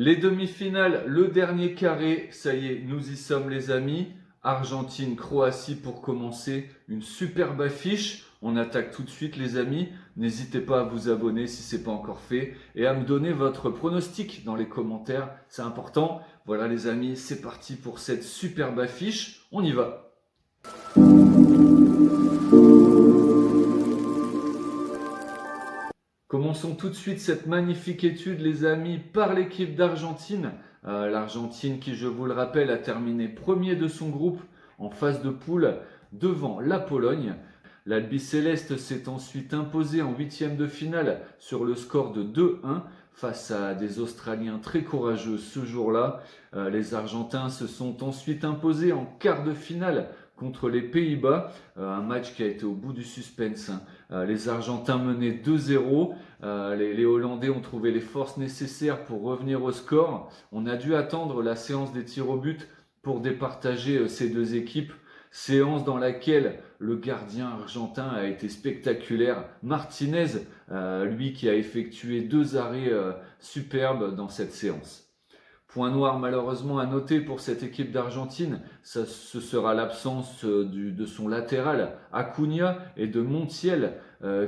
Les demi-finales, le dernier carré, ça y est, nous y sommes les amis. Argentine-Croatie pour commencer, une superbe affiche. On attaque tout de suite les amis. N'hésitez pas à vous abonner si ce n'est pas encore fait et à me donner votre pronostic dans les commentaires, c'est important. Voilà les amis, c'est parti pour cette superbe affiche. On y va. Commençons tout de suite cette magnifique étude les amis par l'équipe d'Argentine. L'Argentine qui je vous le rappelle a terminé premier de son groupe en phase de poule devant la Pologne. L'Albi-Céleste s'est ensuite imposée en huitième de finale sur le score de 2-1 face à des Australiens très courageux ce jour-là. Les Argentins se sont ensuite imposés en quart de finale contre les Pays-Bas, un match qui a été au bout du suspense. Les Argentins menaient 2-0, les Hollandais ont trouvé les forces nécessaires pour revenir au score. On a dû attendre la séance des tirs au but pour départager ces deux équipes. Séance dans laquelle le gardien argentin a été spectaculaire. Martinez, lui qui a effectué deux arrêts superbes dans cette séance. Point noir malheureusement à noter pour cette équipe d'Argentine, ce sera l'absence de son latéral Acuna et de Montiel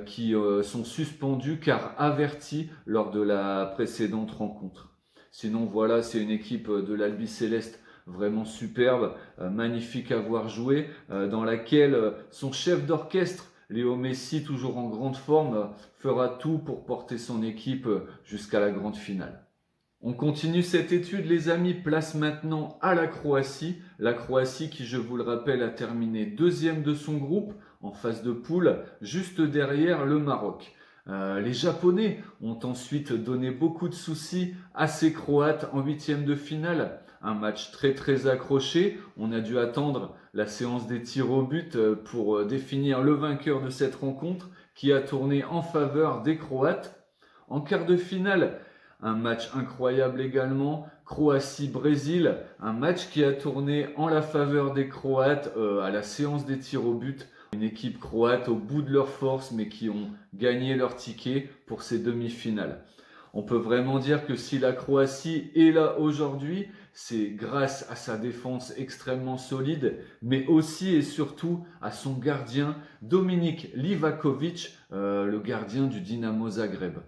qui sont suspendus car avertis lors de la précédente rencontre. Sinon voilà, c'est une équipe de l'Albi-Céleste vraiment superbe, magnifique à voir jouer, dans laquelle son chef d'orchestre, Léo Messi, toujours en grande forme, fera tout pour porter son équipe jusqu'à la grande finale. On continue cette étude les amis, place maintenant à la Croatie. La Croatie qui je vous le rappelle a terminé deuxième de son groupe en phase de poule, juste derrière le Maroc. Les Japonais ont ensuite donné beaucoup de soucis à ces Croates en huitième de finale. Un match très accroché. On a dû attendre la séance des tirs au but pour définir le vainqueur de cette rencontre qui a tourné en faveur des Croates. En quart de finale, un match incroyable également, Croatie-Brésil, un match qui a tourné en la faveur des Croates à la séance des tirs au but. Une équipe croate au bout de leur force mais qui ont gagné leur ticket pour ces demi-finales. On peut vraiment dire que si la Croatie est là aujourd'hui, c'est grâce à sa défense extrêmement solide, mais aussi et surtout à son gardien Dominik Livakovic, le gardien du Dinamo Zagreb.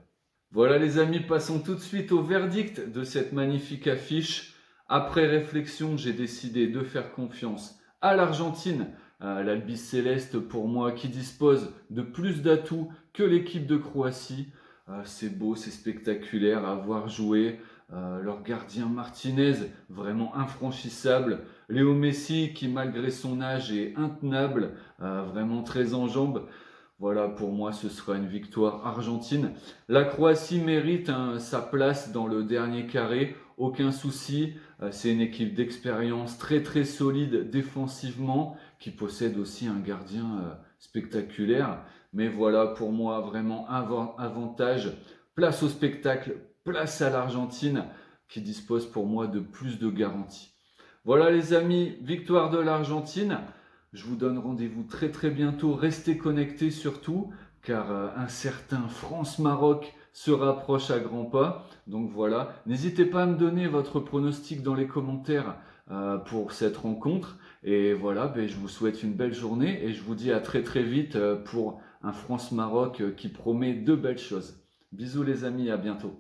Voilà les amis, passons tout de suite au verdict de cette magnifique affiche. Après réflexion, j'ai décidé de faire confiance à l'Argentine, l'Albi-Céleste pour moi qui dispose de plus d'atouts que l'équipe de Croatie. C'est beau, c'est spectaculaire à voir jouer. Leur gardien Martinez, vraiment infranchissable. Léo Messi qui malgré son âge est intenable, vraiment très en jambes. Voilà, pour moi, ce sera une victoire argentine. La Croatie mérite sa place dans le dernier carré, aucun souci. C'est une équipe d'expérience très solide défensivement, qui possède aussi un gardien spectaculaire. Mais voilà, pour moi, vraiment avantage. Place au spectacle, place à l'Argentine, qui dispose pour moi de plus de garanties. Voilà les amis, victoire de l'Argentine. Je vous donne rendez-vous très bientôt. Restez connectés surtout, car un certain France-Maroc se rapproche à grands pas. Donc voilà, n'hésitez pas à me donner votre pronostic dans les commentaires pour cette rencontre. Et voilà, je vous souhaite une belle journée et je vous dis à très vite pour un France-Maroc qui promet de belles choses. Bisous les amis, à bientôt.